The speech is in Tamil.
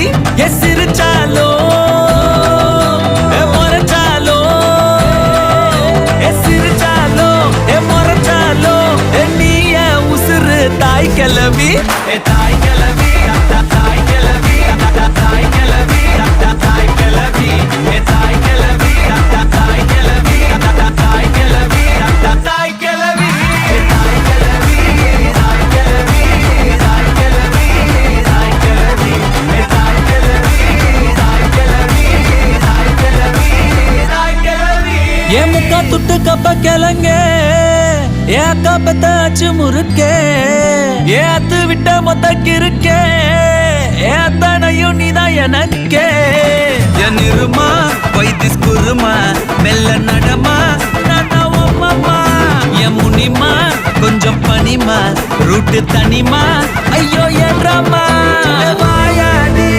கிளவி சிரிச்சாலோ முறைச்சாலோ சிரிச்சாலோ முறைச்சாலோ நீய உசுறு தாய் கிளவி தாய் கிளவி தாய் கிளவி தாய் கிளவி தாய் கிளவி தாய் கிளவி தாய் கிளவி தாய் கிளவி தாய் கிளவி ஏ முக்கா துட்டு கப்ப கிளங்க ஏ அக்கா பத்தாச்சு முறுக்கே ஏ அத்து விட்ட மொத்தக்கு இருக்கே ஏ அத்தனையும் நீதான் எனக்கே என் இருமா வைத்திஸ் குருமா மெல்ல நடமா நாமா என் முனிமா கொஞ்சம் பனிமா ரூட்டு தனிமா ஐயோ என்றமா வாயாடி